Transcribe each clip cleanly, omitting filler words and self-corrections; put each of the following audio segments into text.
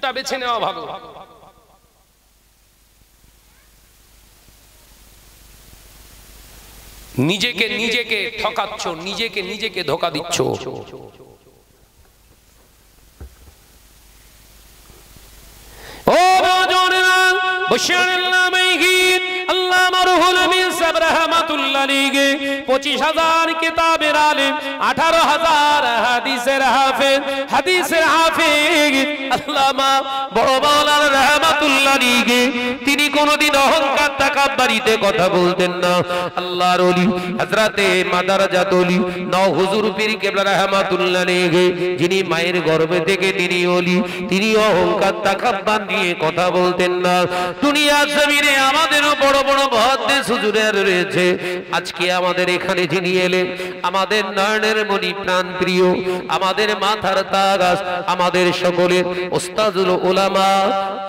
জুতা বেছে নেওয়া ভালো। নিজেকে নিজেকে ঠকাচ্ছ, নিজেকে নিজেকে ধোঁকা দিচ্ছ। ও নওজওয়ানেরা, বশিরুল্লাহ মাইগিন আল্লাহ মারহুল আমিন সাহেব রাহমাতুল্লাহ আলাইহি 25,000 কিতাবের আলেম, 18,000 হাদিসের হাফেজ আল্লামা বড় মাওলানা রাহমাতুল্লাহ আলাইহি, তিনি কোনদিন অহংকার তাকাব্বুরিতে কথা বলতেন না। আল্লাহর ওলি হযরতে মাদারাজাত ওলি নও হুজুর পীর কেবলা রাহমাতুল্লাহ আলাইহি, যিনি মায়ের গর্ভে থেকে তিনি ওলি, তিনি অহংকার তাকাব্বুর নিয়ে কথা বলতেন না। দুনিয়ার জমিনে আমাদেরও বড় বড় মুহাদ্দিস হুজুরের রয়েছে। আজকে আমাদের এখানে যিনি এলেন, আমাদের নয়নের মণি, প্রাণ প্রিয়, আমাদের মাথার তাজ, আমাদের সকলের উস্তাদুল উলামা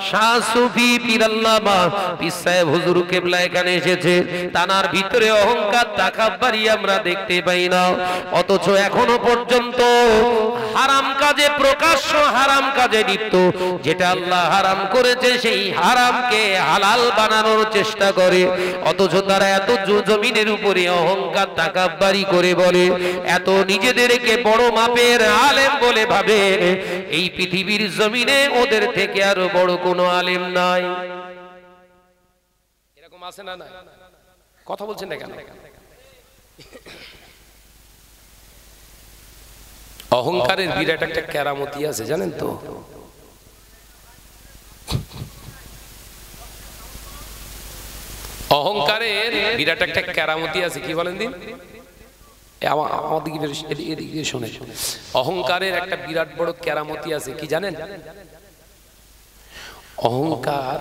শাহ সুফি পীর আল্লামা পীর সাহেব হুজুর কেবলা এখানে এসেছে। তানার ভিতরে অহংকার তাকাব্বুরি আমরা দেখতে পাই না, অথচ এখনো পর্যন্ত হারাম কাজে, প্রকাশ্য হারাম কাজে লিপ্ত। যেটা আল্লাহ হারাম করেছে সেই হারামকে হালাল বানানোর চেষ্টা করে, অথচ তারা এত জমিনের উপরে অহংকার তাকাব্বুরি করে বলে, এত নিজেদেরকে বড় মাপের আলেম বলে ভাবে, এই পৃথিবীর জমিনে ওদের থেকে আরো বড় কোনো আলেম নাই। এরকম আছে না? না, কথা বলছেন না কেন? অহংকারের বিরাট একটা কেরামতি আছে, জানেন তো? অহংকারের বিরাট একটা কেরামতি আছে, কি বলেন দিন? এদিকে শুনে, অহংকারের একটা বিরাট বড় কেরামতি আছে, কি জানেন? অহংকার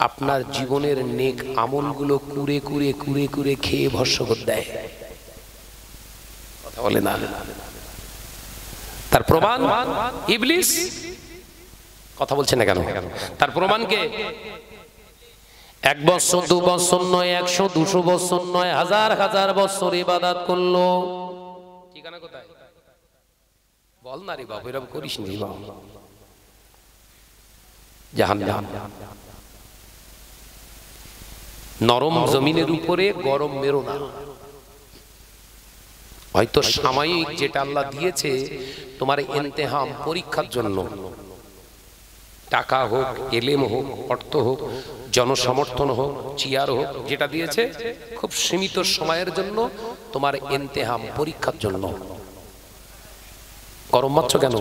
আপনার জীবনের নেক আমলগুলো কুরে কুরে কুরে কুরে খেয়ে ভস্ম করে দেয়। কথা বলে না? তার প্রমাণ ইবলিস। কথা বলছেন না কেন? তার প্রমাণ কে? 1 বছর 2 বছর নয়, 100 200 বছর নয়, হাজার হাজার বছর ইবাদত করলো। ঠিকানা কোথায়? বল না রে বাবু, এরকম করিস নি বাবু, জাহান্নাম। নরম জমিনের উপরে গরম মেরো না। হয়তো সাময়িক যেটা আল্লাহ দিয়েছে তোমার ইমতিহান, পরীক্ষার জন্য, টাকা হোক, এলেম হোক, অর্থ হোক, জনসমর্থন হোক, চেয়ার হোক, যেটা দিয়েছে খুব সীমিত সময়ের জন্য, তোমার ইমতিহান, পরীক্ষার জন্য। গরম মারছ কেন?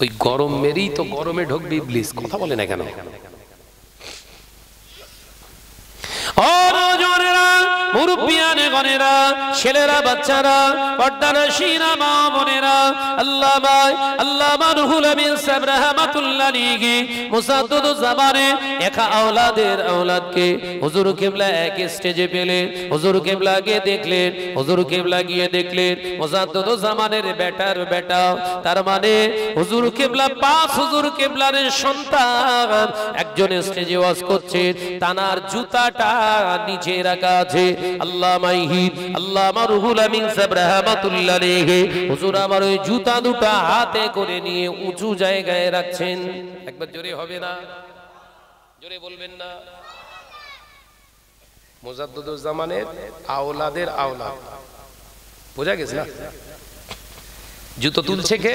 ওই গরম মেরেই তো গরমে ঢুকবে ইবলিস। কথা বলে না কেন? মুরব্বিয়ানে গনেরা, ছেলেরা, বাচ্চারা, পর্দানশীরা, মা বোনেরা, আল্লামা রুহুল আমিন সাহেব রাহমাতুল্লাহ আলাইহি মুসাদ্দুদুজ জামানে একা আওলাদকে হুজুর কিবলা এক স্টেজে পেলেন, হুজুর কিবলাকে দেখলেন, হুজুর কিবলা গিয়ে দেখলেন মুসাদ্দুদুজ জামানের বেটার বেটা, তার মানে হুজুর কিবলা 5 হুজুর কিবলার সন্তান একজন স্টেজে ওয়াজ করছে, তানার জুতাটা নিচে রাখা আছে। আল্লামা রুহুল আমিন সাহেব রাহমাতুল্লাহ আলাইহি হুজুর আমার ওই জুতা দুটো হাতে করে নিয়ে উঁচু জায়গায় রাখছেন। একবার জোরে হবে না? জোরে বলবেন না? মুজাদ্দিদুজ জামানের আওলাদের আওলাদ, বোঝা গেছে না? জুতো তুলছে কে?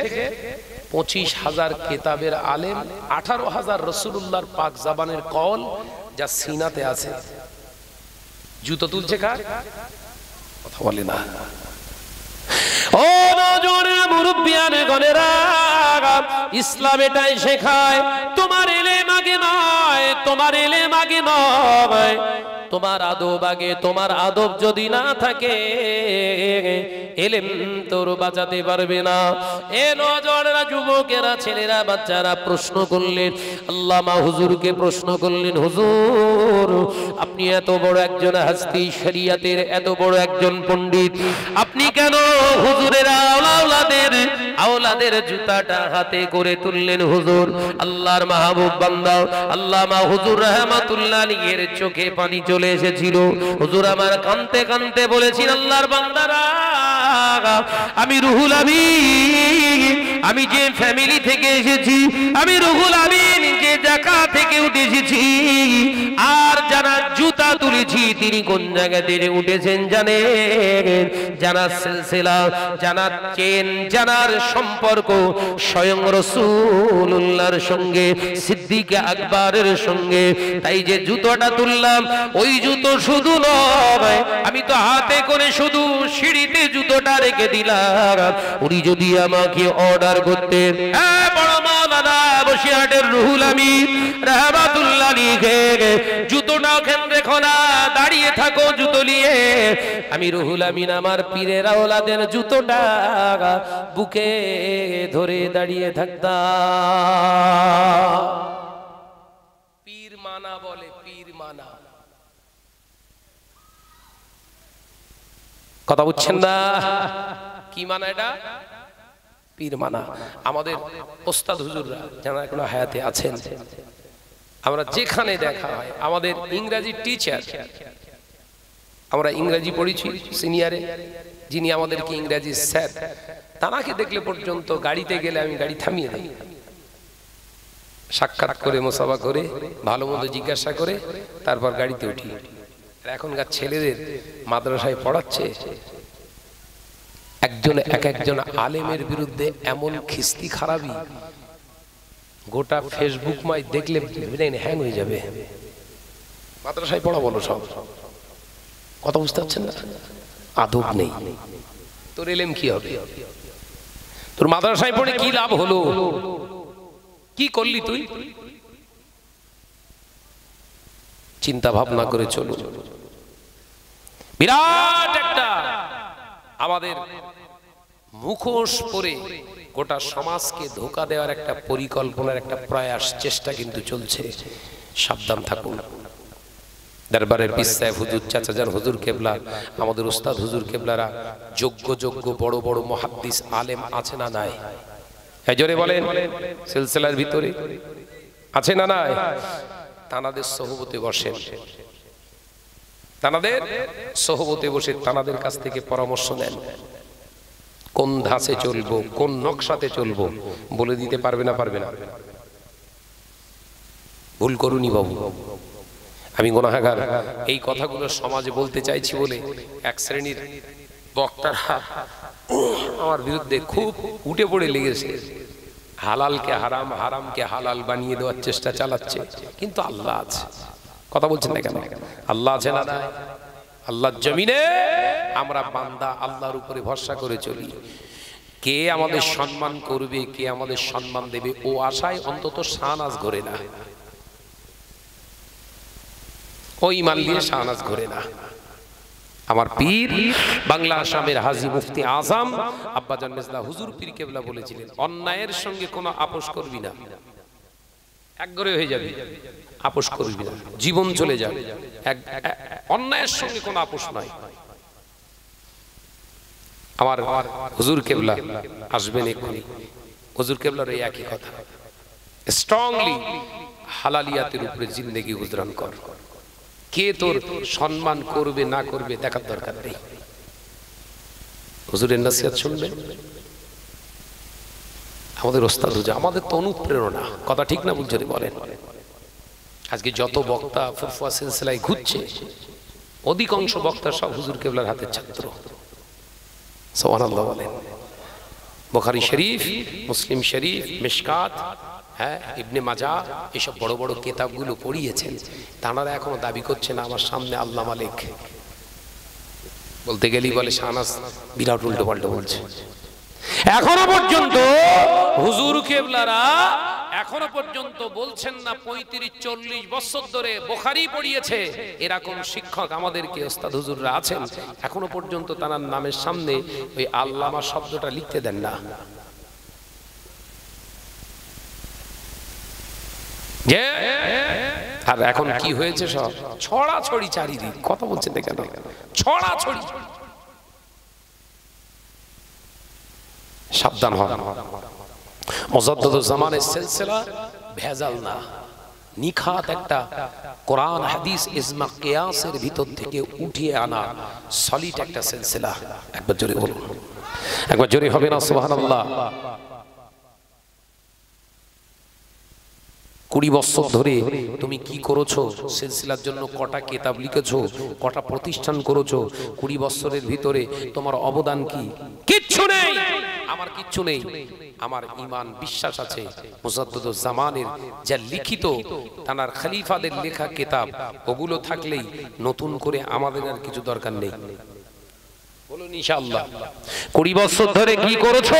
25,000 কিতাবের আলেম, 18,000 রাসূলুল্লাহর পাক জবানের কওল যা সিনাতে আছে। জুতো তুলছে কার? কথা বলে না। ও নওজওয়ানেরা, মুরব্বিয়ানে গনেরা, ইসলাম এটাই শেখায়, তোমার এলেম আগে নয়, তোমার এলেম আগে নয়, তোমার আদব আগে। তোমার আদব যদি না থাকে এলেম তোর বাঁচাতে পারবে না। এ নওজওয়ানেরা, যুবকেরা, ছেলেরা, বাচ্চারা প্রশ্ন করলেন, আল্লামা হুজুরকে প্রশ্ন করলেন, হুজুর আপনি এত বড় একজন হাস্তি, শরিয়াতের এত বড় একজন পণ্ডিত, আপনি কেন হুজুরের আওলাদের জুতাটা হাতে করে তুললেন? হুজুর আল্লাহর মাহবুব বান্দা আল্লামা হুজুর রাহমাতুল্লাহ আলাইহির চোখে পানি চলে চলে এসেছিল। হুজুর আমার কাঁদতে কাঁদতে বলেছেন, আল্লাহর বান্দারা, আমি রুহুল আমিন, আমি যে ফ্যামিলি থেকে এসেছি, আমি রুহুল আমিন যে জায়গা থেকে উঠে এসেছি, আর যারা জুতা তুলেছি তিনি কোন জায়গা থেকে উঠেছেন জানেন? জানার সিলসিলা, জানার চেন, জানার সম্পর্ক স্বয়ং রাসূলুল্লাহর সঙ্গে, সিদ্দিক আকবরের সঙ্গে। তাই যে জুতোটা তুললাম, ওই জুতো শুধু নয়, আমি তো হাতে করে শুধু সিঁড়িতে জুতোটা রেখে দিলাম। উনি যদি আমাকে অর্ডার করতেন, বড় মাওলানা বসিরহাটের রুহুল আমিন রাহমাতুল্লাহ আলাইহি, জুতোটা ওখানে রেখো না, দাঁড়িয়ে থাকো জুতো নিয়ে, আমি রুহুল আমিন আমার পীরের আওলাদের জুতোটা বুকে ধরে দাঁড়িয়ে থাকতাম। পীর মানা বলে, পীর মানা, কথা বুঝছেন না? কি মানা এটা? পীর মানা। আমাদের ওস্তাদ হুজুররা যারা এখনো হায়াতে আছেন, আমরা যেখানে দেখা হয়, আমাদের ইংরেজি টিচার, আমরা ইংরেজি পড়েছি সিনিয়রে, যিনি আমাদেরকে ইংরেজি স্যার, তানাকে দেখলে পর্যন্ত গাড়িতে গেলে আমি গাড়ি থামিয়ে দিই, সাক্ষাৎ করে মোসাফা করে ভালো মন্দ জিজ্ঞাসা করে তারপর গাড়িতে উঠি। এখনকার ছেলেদের মাদ্রাসায় পড়াচ্ছে, একজন আলেমের বিরুদ্ধে এমন খিস্তি খারাপি, গোটা ফেসবুক মাই দেখলে হ্যাং হয়ে যাবে। মাদ্রাসায় পড়া বলো সব, কথা বুঝতে পারছেন না? আদব নেই। তোর এলেম কি হবে? তোর মাদ্রাসায় পড়ে কি লাভ হলো? কি করলি তুই? চিন্তা ভাবনা করে চলো। বিরাট একটা আমাদের মুখোশ পরে গোটা সমাজকে ধোঁকা দেওয়ার একটা পরিকল্পনার একটা প্রয়াস, চেষ্টা কিন্তু চলছে। সাবধান থাকুন। দরবারের পীর সাহেব হুজুর, চাচাজান হুজুর কেবলা, আমাদের উস্তাদ হুজুর কেবলারা যোগ্য বড় বড় মুহাদ্দিস আলেম আছে না নাই? জোরে বলেন, সিলসিলার ভিতরে আছে না নাই? তানাদের সহবতে বসেন, তানাদের সহবতে বসে তানাদের কাছ থেকে পরামর্শ নেন। কোন ধাঁচে চলবো, কোন নকশাতে চলবো বলে দিতে পারবে না? পারবে না? ভুল করুনি বাবু, আমি গুনাহগার। এই কথাগুলো সমাজে বলতে চাইছি বলে এক শ্রেণীর বক্তারা আমার বিরুদ্ধে খুব উঠে পড়ে লেগেছে। হালালকে হারাম, হারামকে হালাল বানিয়ে দেওয়ার চেষ্টা চালাচ্ছে। কিন্তু আল্লাহ আছে, কথা বলছেন না কেন? আল্লাহ আছে না? আল্লাহর জমিনে আমরা বান্দা, আল্লাহর উপরে ভরসা করে চলি। কে আমাদের সম্মান করবে, কে আমাদের সম্মান দেবে, ও আশায় অন্তত শাহনাজ ঘোরে না, ওই মান দিয়ে শাহনাজ ঘোরে না। আমার পীর বাংলা আসামের হাজী মুফতি আজম আব্বাজান মেজলা হুজুর পীর কেবলা বলেছিলেন, অন্যায়ের সঙ্গে কোনো আপোষ করবি না, একঘরে হয়ে যাবে। আপোষ করবি না, জীবন চলে যাবে। অন্যায়ের সঙ্গে কোনো আপোষ নাই। আমার হুজুর কেবলা আসবেন এক্ষুনি, হুজুর কেবলার এই একই কথা, স্ট্রংলি হালালিয়াতের উপরে জিন্দেগি গুজরান কর। কে তোর সম্মান করবে না করবে দেখার দরকার নেই। হুজুরের নসিহত শুনবেন। আমাদের ওস্তাদ হুজুর আমাদের তো অনুপ্রেরণা, কথা ঠিক না? বুঝতে বলেন। আজকে যত বক্তা ফুরফুয়া সিলসিলায় ঘুরছে, অধিকাংশ বক্তা সব হুজুর কেবলার হাতের ছাত্র। সুবহানাল্লাহ বলেন। বুখারী শরীফ, মুসলিম শরীফ, মিশকাত, ইবনে মাজাহ, এসব বড় বড় কিতাবগুলো পড়িয়েছেন। তারা এখনো দাবি করছে না আমার সামনে আল্লাহ মালিক। বলতে গেলেই বলে শাহনাজ বিরাট উল্টো পাল্টো বলছে। এখনো পর্যন্ত হুজুর কেবলারা এখনো পর্যন্ত বলছেন না 35-40 বছর ধরে বুখারী পড়িয়েছে, এরকম শিক্ষক আমাদেরকে ওস্তাদ হুজুররা আছেন, এখনো পর্যন্ত তার নামের সামনে ওই আল্লামা শব্দটা লিখতে দেন না। আর এখন কি হয়েছে? সব ছড়াছড়ি চারিদিক, কথা বলছেন না কেন? ছড়াছড়ি। সাবধান হন। মুজাদ্দিদুজ জামানের সিলসিলা ভেজাল না, নিখাত একটা কোরআন হাদিস ইজমা কিয়াসের ভিতর থেকে উঠিয়ে আনা সলিড একটা সিলসিলা। একবার জোরে বলুন, একবার জোরে হবে না সুবহানাল্লাহ। 20 বছর ধরে তুমি কি করেছো? সিলসিলার জন্য কটা কিতাব লিখেছো, কটা প্রতিষ্ঠান করেছো? 20 বছরের ভিতরে তোমার অবদান কি? কিচ্ছু নেই। আমার কিচ্ছু নেই। আমার ঈমান বিশ্বাস আছে মুজাদ্দিদুজ জামানের যা লিখিত তানার খলিফাদের লেখা কিতাব, ওগুলো থাকলেই নতুন করে আমাদের আর কিছু দরকার নেই। বলুন ইনশাআল্লাহ। 20 বছর ধরে কি করেছো?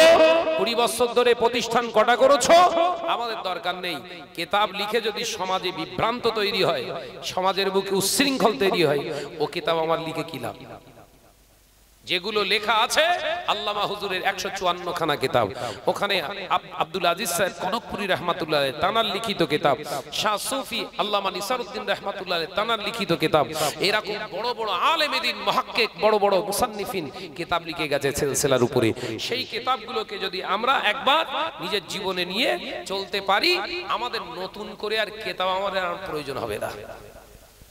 20 বছর ধরে প্রতিষ্ঠান কটা করেছো? আমাদের দরকার নেই। কিতাব লিখে যদি সমাজে বিভ্রান্ত তৈরি হয়, সমাজের বুকে উচ্ছৃঙ্খল তৈরি হয়, ও কিতাব আমার লিখে কি লাভ? যেগুলো লেখা আছে আল্লামা হুজুরের 154 খানা কিতাব, ওখানে আব্দুল আজিজ সাহেব কনকপুরী রাহমাতুল্লাহ আলাইহি তানার লিখিত কিতাব, শাহ সুফি আল্লামা নিসারউদ্দিন রাহমাতুল্লাহ আলাইহি তানার লিখিত কিতাব, এরকম বড় বড় আলেম দ্বীন মুহাক্কিক বড় বড় মুসান্নিফিন কিতাব লিখে গেছে সিলসিলার উপরে। সেই কিতাবগুলোকে যদি আমরা একবার নিজের জীবনে নিয়ে চলতে পারি, আমাদের নতুন করে আর কিতাব আমাদের আর প্রয়োজন হবে না।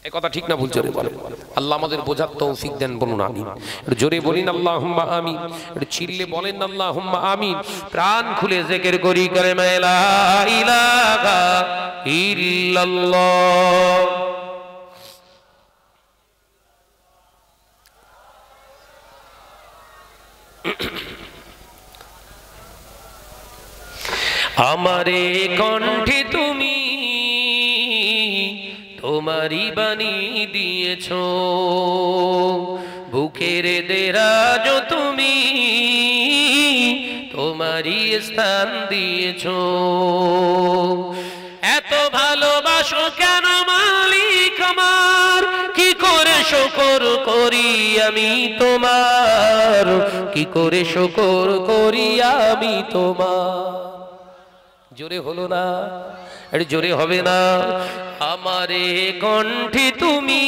এই কথা ঠিক না ভুল? জোরে বলেন। আল্লাহ আমাদের বোঝার তৌফিক দেন। বলুন আমিন। জোরে বলেন আল্লাহুম্মা আমিন। চিল্লে বলেন আল্লাহুম্মা আমিন। প্রাণ খুলে জিকির করি কালেমা লা ইলাহা ইল্লাল্লাহ। আমারে কণ্ঠে তুমি তোমারি বাণী দিয়েছো, বুকের দেরাজ তুমি তোমারি স্থান দিয়েছো। এত ভালোবাসো কেন মালিক আমার, কি করে শুকর করি আমি তোমার, কি করে শুকর করি আমি তোমার। জোরে হলো না? আরে জোরে হবে না? আমারে কণ্ঠে তুমি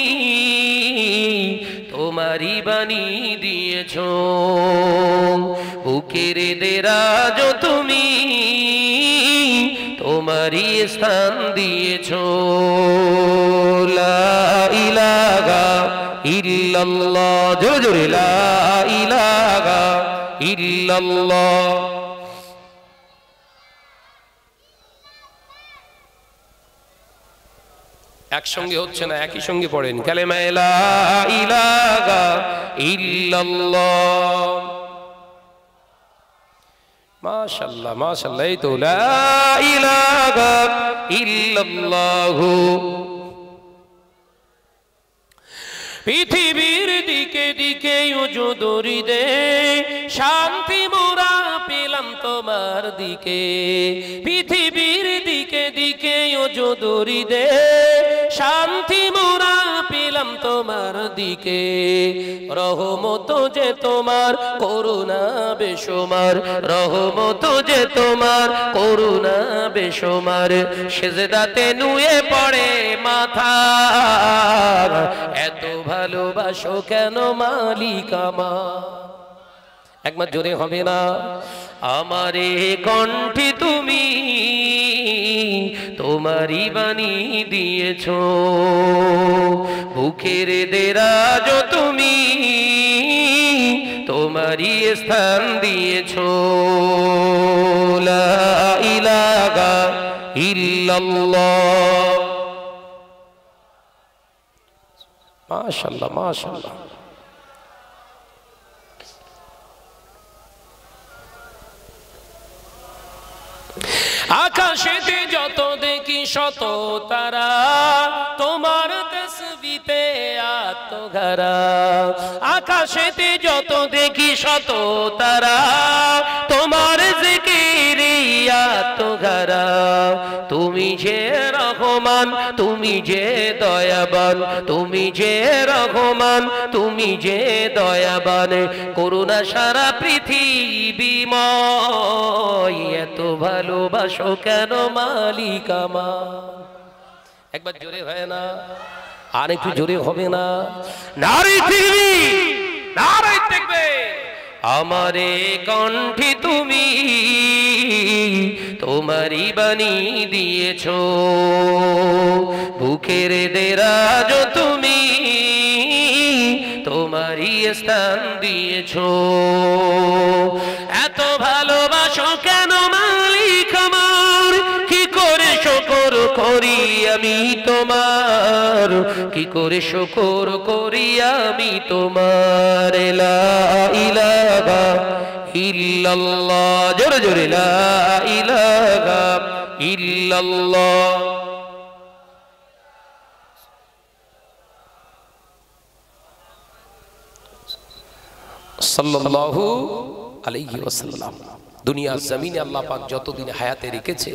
তোমারি বাণী দিয়েছো, বুকের দেরাজ তুমি তোমারি স্থান দিয়েছো। লা ইলাহা ইল্লাল্লাহ। জোরে জোরে লা ইলাহা ইল্লাল্লাহ। একসঙ্গে হচ্ছে না, একই সঙ্গে পড়েন কালেমা লা ইলাহা ইল্লাল্লাহ। মাশাআল্লাহ মাশাআল্লাহ। এই তো লা ইলাহা ইল্লাল্লাহ। পৃথিবীর দিকে দিকে উজুদরি দে, শান্তি মোরা পেলাম তোমার দিকে। পৃথিবীর দিকে দিকে উজুদরি দে, শান্তি মোরা পেলাম তোমার দিকে। রহমত যে তোমার, করুণা বেশুমার, রহমত যে তোমার, করুণা বেশুমার। সেজদাতে নুয়ে পড়ে মাথা, এত ভালোবাসো কেন মালিক আমার। একবার জোরে হবে না? আমারে কণ্ঠে তুমি তোমারি বাণী দিয়েছো, বুকের দেরাজ তুমি তোমারি স্থান দিয়েছো। লা ইলাহা ইল্লাল্লাহ। মাশাআল্লাহ মাশাআল্লাহ। আকাশেতে যত দেখি শত তারা, তোমার তাসবিতে আত্মঘারা। আকাশেতে যত দেখি শত তারা, তোমার জিকিরে আত্মঘারা। তুমি যে রহমান, তুমি যে দয়াবান, তুমি যে রহমান, তুমি যে দয়াবান। করুণা সারা পৃথিবীময়, এত ভালোবাসো কেন মালিক আমার। একবার জোরে হয় না? আর একটু জোরে হবে না? নারী তাকবীর, নারী তাকবীর। আমারে কণ্ঠে তুমি তোমারই বাণী দিয়েছো, বুকের দেরাজ তুমি তোমারই স্থান দিয়েছো। এত ভালোবাসো কেন মালিক আমার, কি করে শুকর করি আমি তোমার, কি করে শুকর করি আমি তোমার। লা ইলাহা ইল্লাল্লাহ, জোরে জোরে লা ইলাহা ইল্লাল্লাহ। সাল্লাল্লাহু আলাইহি ওয়াসাল্লাম। দুনিয়ার জমিনে আল্লাহ পাক যতদিন হায়াতে রেখেছে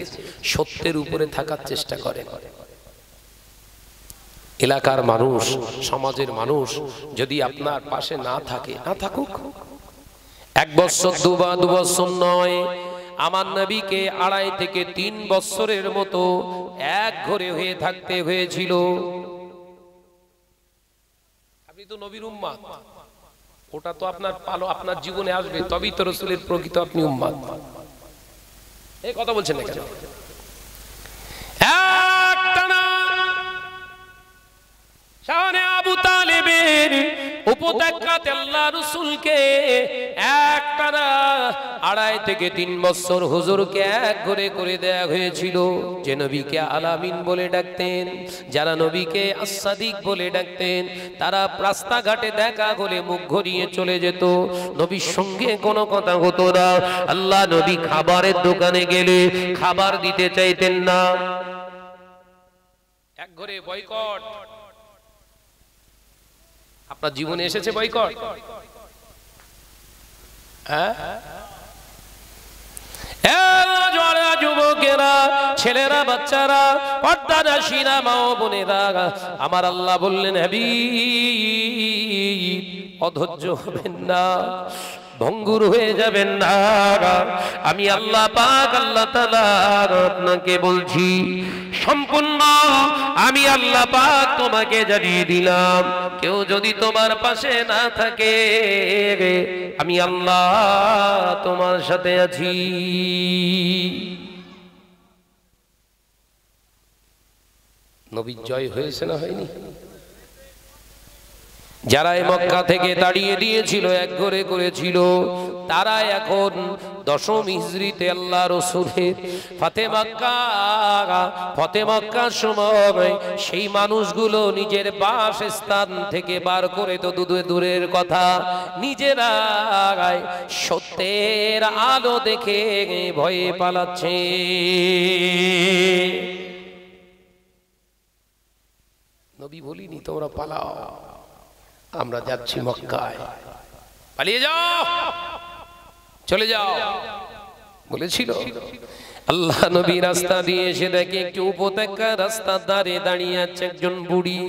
সত্যের উপরে থাকার চেষ্টা করেন। এলাকার মানুষ, সমাজের মানুষ যদি আপনার পাশে না থাকে, না থাকুক। 1 বছর 2 বছর নয়, আমার নবীকে 2.5 থেকে 3 বছরের মতো এক ঘরে হয়ে থাকতে হয়েছিল। আপনি তো নবীর উম্মত, ওটা তো আপনার পালো, আপনার জীবনে আসবে, তবেই তো রাসূলের প্রকৃত আপনি উম্মত। এই কথা বলছেন না কেন? একটানা শানে আবু তালেবের উপত্যকাতে আল্লাহ রাসূলকে একটানা 2.5 থেকে 3 বছর হুজুরকে এক ঘরে করে দেয়া হয়েছিল। যে নবীকে আলামিন বলে ডাকতেন, যারা নবীকে আস-সাদিক বলে ডাকতেন, তারা রাস্তাঘাটে দেখা হলে মুখ ঘুরিয়ে চলে যেত, নবীর সঙ্গে কোনো কথা হতো না। আল্লাহ নবী খাবারের দোকানে গেলে খাবার দিতে চাইতেন না। এক ঘরে বয়কট। আপনার জীবনে এসেছে বয়কট? যুবকেরা, ছেলেরা, বাচ্চারা, পর্দানাশীরা, মা ও বোনেরা, আমার আল্লাহ বললেন, হাবিব অধৈর্য হবেন না, ভঙ্গুর হয়ে যাবেন না। আমি আল্লাহ পাক, আল্লাহ তাআলা আপনাকে বলছি, সম্পূর্ণ আমি আল্লাহ পাক তোমাকে জানিয়ে দিলাম, কেউ যদি তোমার পাশে না থাকে, আমি আল্লাহ তোমার সাথে আছি। নবীর জয় হয়েছে না হয়নি? যারা মক্কা থেকে তাড়িয়ে দিয়েছিল, এক ঘরে করেছিল, তারা এখন 10ম হিজরিতে আল্লাহ রাসূলের ফতে মক্কার সময় সেই মানুষগুলো নিজের বাসস্থান থেকে বার করে তো দূরের কথা, নিজেরা সত্যের আলো দেখে ভয়ে পালাচ্ছে। নবী বলিনি তোমরা পালাও, আমরা যাচ্ছি মক্কায়, পালিয়ে যাও, চলে যাও বলেছিল। আল্লাহ নবী রাস্তা দিয়ে এসে দেখে একটি উপত্যকা, রাস্তার ধারে দাঁড়িয়ে আছে একজন বুড়ি,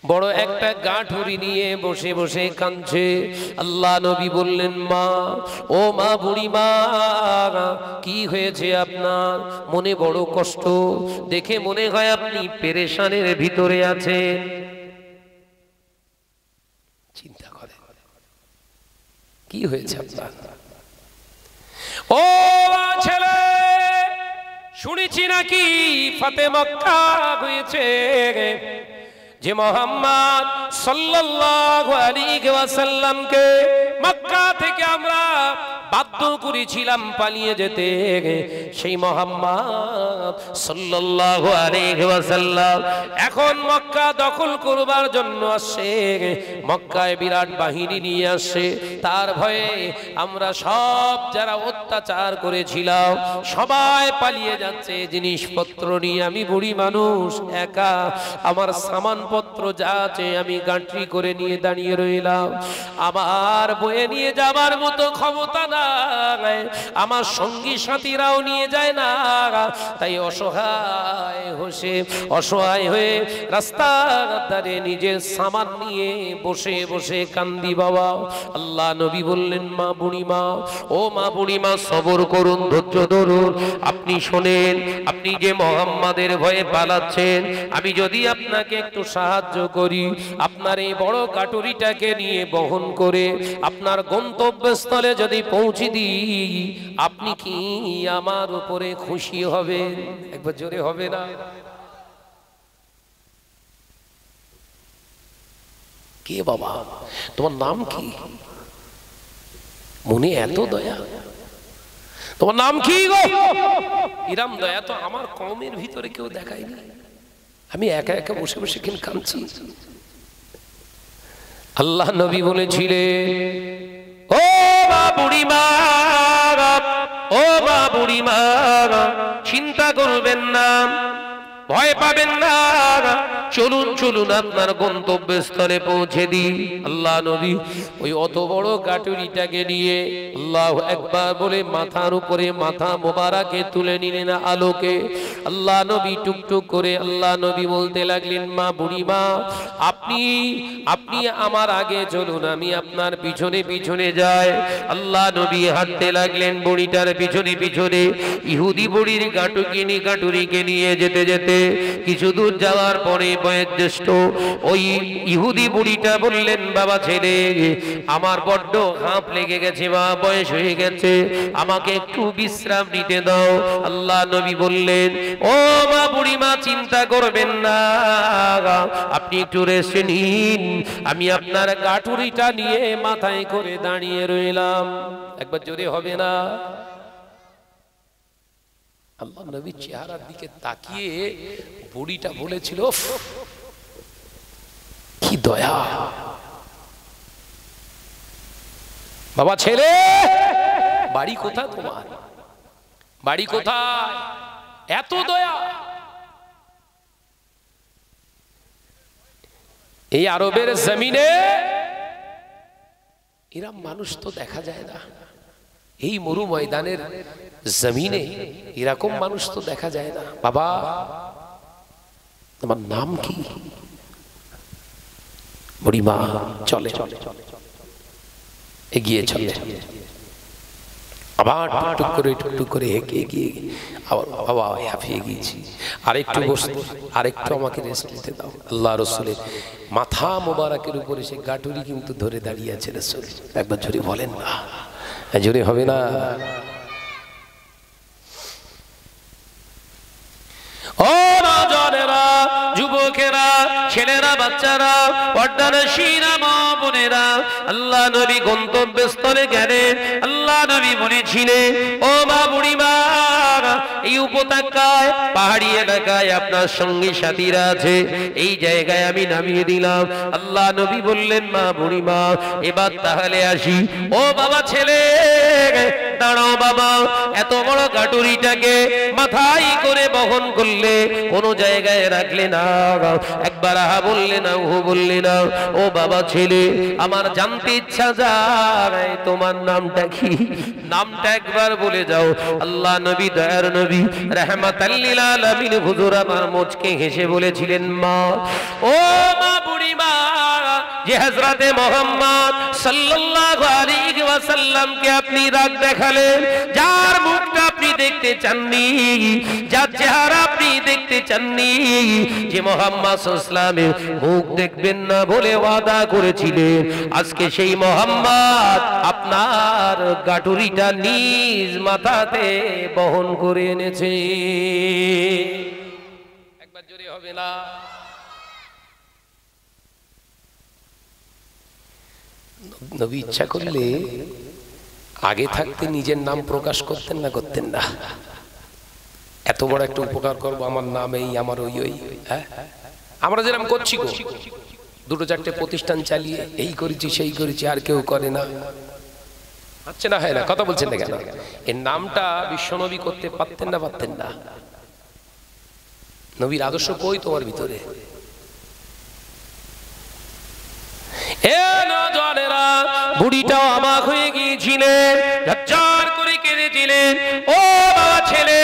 বড় একটা গাঁঠুরি নিয়ে বসে বসে কাঁদছে। আল্লাহ নবী বললেন, মা, ও মা, বুড়ি মা, কি হয়েছে আপনার? মনে বড় কষ্ট, দেখে মনে হয় আপনি পেরেশানের ভিতরে আছেন। চিন্তা করে, কি হয়েছে আপনার? ও ছেলে, শুনেছি নাকি ফতে মক্কা হয়েছে, যে মুহাম্মদ সাল্লাল্লাহু আলাইহি ওয়াসাল্লামকে মক্কা থেকে আমরা বাধ্য করেছিলাম পালিয়ে যেতে, সেই মুহাম্মদ সাল্লাল্লাহু আলাইহি ওয়াসাল্লাম এখন মক্কা দখল করবার জন্য আসছে। মক্কায় বিরাট বাহিনী নিয়ে আসছে, তার ভয়ে আমরা সব যারা অত্যাচার করেছিলাম সবাই পালিয়ে যাচ্ছে জিনিসপত্র নিয়ে। আমি বুড়ি মানুষ, একা, আমার সামানপত্র যা আছে আমি গাঁটরি করে নিয়ে দাঁড়িয়ে রইলাম। আমার বয়ে নিয়ে যাবার মতো ক্ষমতা না, আমার সঙ্গী সাথীরাও নিয়ে যায় না, তাই অসহায় হয়ে রাস্তার ধারে নিজের সামান নিয়ে বসে বসে কান্দি বাবা। আল্লাহ নবী বললেন, মা বুড়িমা, ও মা বুড়িমা, সবর করুন, ধৈর্য ধরুন। আপনি শোনেন, আপনি যে মুহাম্মাদের ভয়ে পালাচ্ছেন, আমি যদি আপনাকে একটু সাহায্য করি, আপনার এই বড় কাটুরিটাকে নিয়ে বহন করে আপনার গন্তব্যস্থলে যদি পৌঁছে দিই, আপনি কি আমার উপরে খুশি হবেন? একবার জোরে হবে না? কে বাবা, তোমার নাম কি? মনে এত দয়া, তোমার নাম কি গো? ইরাম, দয়া তো আমার কওমের ভিতরে কেউ দেখায়নি, আমি একা একা বসে বসে কেন কাঁদছি। আল্লাহ নবী বলেছিলেন, ও মা বুড়িমা, ও মা বুড়িমা, চিন্তা করবেন না, ভয় পাবেন না, চলুন চলুন আপনার গন্তব্যস্থলে পৌঁছে দিই। আল্লাহ নবী ওই অত বড় কাটুরিটাকে নিয়ে আল্লাহু আকবার বলে মাথার উপরে মাথা মোবারকে তুলে নিলেন আলোকে। আল্লাহ নবী টুকটুক করে আল্লাহ নবী বলতে লাগলেন, মা বুড়িমা, আপনি আমার আগে চলুন, আমি আপনার পিছনে পিছনে যাই। আল্লাহ নবী হাঁটতে লাগলেন বুড়িটার পিছনে পিছনে। ইহুদি বুড়ির কাটুরিকে নিয়ে যেতে যেতে কিছু দূর যাওয়ার পরে বয়োজ্যেষ্ঠ ওই ইহুদি বুড়িটা বললেন, বাবা ছেলে, আমার বড্ড হাঁপ লেগে গেছে, মা বয়স হয়ে গেছে, আমাকে একটু বিশ্রাম নিতে দাও। আল্লাহ নবী বললেন, ও মা বুড়িমা, চিন্তা করবেন না, আপনি একটু রেস্ট নিন, আমি আপনার কাটুরিটা নিয়ে মাথায় করে দাঁড়িয়ে রইলাম। একবার জোরে হবে না? আল্লাহ নবীর চেহারার দিকে তাকিয়ে বুড়িটা বলেছিল, কি দয়া। বাবা ছেলে, বাড়ি কোথায় তোমার? বাড়ি কোথায়? এত দয়া। এই আরবের জমিনে এরকম মানুষ তো দেখা যায় না, এই মরু ময়দানের জমিনে এরকম মানুষ তো দেখা যায় না। বাবা, তোমার নাম কি? বুড়িমা চলে এগিয়ে চলে, আবার টুকটুক করে এগিয়ে আবার বাবা হাঁপিয়ে গিয়েছি, আরেকটু বসতে, আরেকটু আমাকে রেস্ট নিতে দাও। আল্লাহ রসুলের মাথা মোবারকের উপরে সে গাটুরি কিন্তু ধরে দাঁড়িয়ে আছে রসুল। একবার জোরে বলেন না? জোরে হবে না? ও নওজওয়ানেরা, যুবকেরা, ছেলেরা, বাচ্চারা, পর্দানশীরা, মা বোনেরা, আল্লাহ নবী গন্তব্যস্থলে গেলেন। আল্লাহ নবী বলেছিলেন, ও মা বুড়িমা, এই উপত্যকায় পাহাড়ি এলাকায় আপনার সঙ্গী সাথীরা আছে, এই জায়গায় আমি নামিয়ে দিলাম। আল্লাহ নবী বললেন, মা বুড়িমা, এবার তাহলে আসি। ও বাবা ছেলে, দাঁড়াও বাবা, এত বড় কাটুরিটাকে মাথায় করে বহন করলে, কোন জায়গায় রাখলে না, একবার আহা বললে না, ও বললে না। ও বাবা ছেলে, আমার জানতে ইচ্ছা যায় তোমার নামটা কি? নামটা একবার বলে যাও। আল্লাহ নবী, দয়ার নবী, রাহমাতাল লিল আলামিন হুজুর আমার মুচকে হেসে বলেছিলেন, মা, ও মা বুড়িমা, যে হযরতে মুহাম্মদ সাল্লাল্লাহু আলাইহি ওয়াসাল্লামকে আপনি রাগ দেখালেন, যার মুখটা আপনি দেখতে চাননি, যার চেহারা আপনি দেখতে চাননি, যে মুহাম্মদ সাল্লাল্লাহু আলাইহি ওয়াসাল্লামের মুখ দেখবেন না বলে ওয়াদা করেছিলেন, আজকে সেই মুহাম্মদ আপনার গাটুরিটা নিজ মাথাতে বহন করে এনেছে। একবার জোরে হবে না? নবী ইচ্ছা করলে আগে থাকতে নিজের নাম প্রকাশ করতেন না, করতেন না। এত বড় একটা উপকার করবো, আমার নাম এই, আমার ওই ওই, হ্যাঁ, আমরা যেরকম করছি, দুটো চারটে প্রতিষ্ঠান চালিয়ে এই করেছি সেই করেছি, আর কেউ করে না, হচ্ছে না, হয় না, কথা বলছেন না কেন? এর নামটা বিশ্বনবী করতে পারতেন না, পারতেন না? নবীর আদর্শ কই তোমার ভিতরে? বুড়িটাও অবাক হয়ে গিয়েছিলেন। গিয়েছিলেন, ও বাবা ছেলে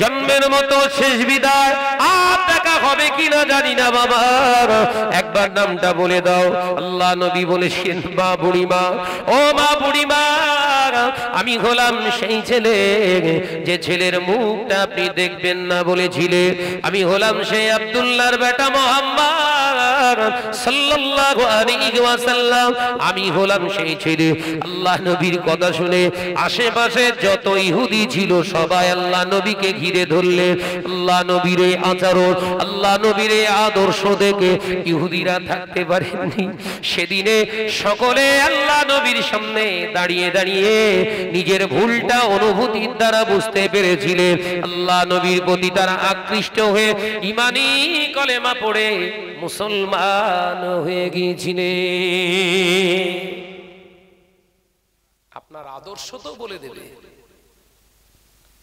জন্মের মতো শেষ বিদায়, আর দেখা হবে কিনা জানি না বাবা, একবার নামটা বলে দাও। আল্লাহ নবী বলেছেন, মা বুড়িমা, ও মা বুড়িমা, আমি হলাম সেই ছেলে যে ছেলের মুখটা আপনি দেখবেন না বলেছিলেন। আমি হলাম সেই আব্দুল্লাহর বেটা মুহাম্মদ সাল্লাল্লাহু আলাইহি ওয়াসাল্লাম। আমি হলাম সেই ছেলে। আল্লাহ নবীর কথা শুনে আশেপাশে যত ইহুদি ছিল সবাই আল্লাহ নবীকে ঘিরে ধরলেন। আল্লাহ নবীর এই আচরণ, আল্লাহ নবীর এই আদর্শ দেখে ইহুদিরা থাকতে পারেননি। সেদিনে সকলে আল্লাহ নবীর সামনে দাঁড়িয়ে দাঁড়িয়ে নিজের ভুলটা অনুভূতির দ্বারা বুঝতে পেরেছিলেন। আল্লাহ নবীর প্রতি তারা আকৃষ্ট হয়ে ঈমানি কলেমা পড়ে মুসলমান হয়ে গিয়েছিলেন। আপনার আদর্শ তো বলে দেবে,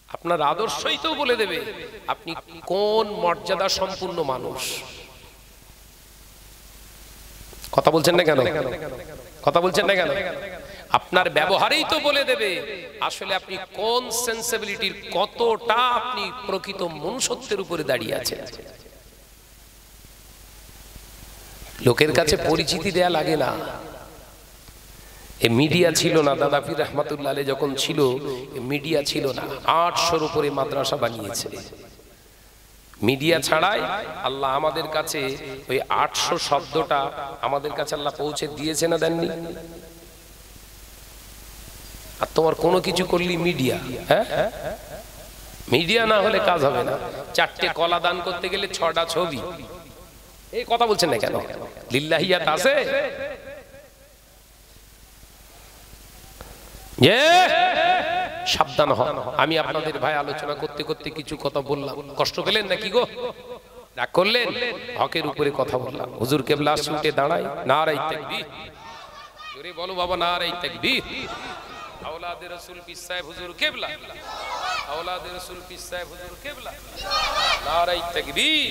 আপনার আদর্শই তো বলে দেবে আপনি কোন মর্যাদা সম্পূর্ণ মানুষ। কথা বলছেন না কেন? কথা বলছেন না কেন? আপনার ব্যবহারেই তো বলে দেবে আসলে আপনি কোন সেন্সিবিলিটির, কতটা আপনি প্রকৃত মনুষ্যত্বের উপরে দাঁড়িয়ে আছেন। লোকের কাছে পরিচিতি দেয়া লাগে না। এই মিডিয়া ছিল না, দাদা পীর রহমাতুল্লাহ আলাইহি যখন ছিল মিডিয়া ছিল না। 800-র উপরে মাদ্রাসা বানিয়েছে। মিডিয়া ছাড়াই আল্লাহ আমাদের কাছে ওই 800 শব্দটা আমাদের কাছে আল্লাহ পৌঁছে দিয়েছে না দেননি? আর তোমার কোনো কিছু করলি মিডিয়া, হ্যাঁ মিডিয়া না হলে কাজ হবে না। 4টে কলা দান করতে গেলে 6টা ছবি। এই কথা বলছেন না কেন? লিল্লাহিয়াত আছে। সাবধান হন। আমি আপনাদের ভাই আলোচনা করতে করতে কিছু কথা বললাম, কষ্ট পেলেন নাকি গো? রাগ করলেন? হকের উপরে কথা বললাম। হুজুর কেবলা শুটে দাঁড়ায়, নারায়ে তাকবীর। জোরে বলো বাবা, নারায়ে তাকবীর। আওলাদে রাসূল পীর সাহেব হুজুর কেবলা, আওলাদে রাসূল পীর সাহেব হুজুর কেবলা, নারায়ে তাকবীর।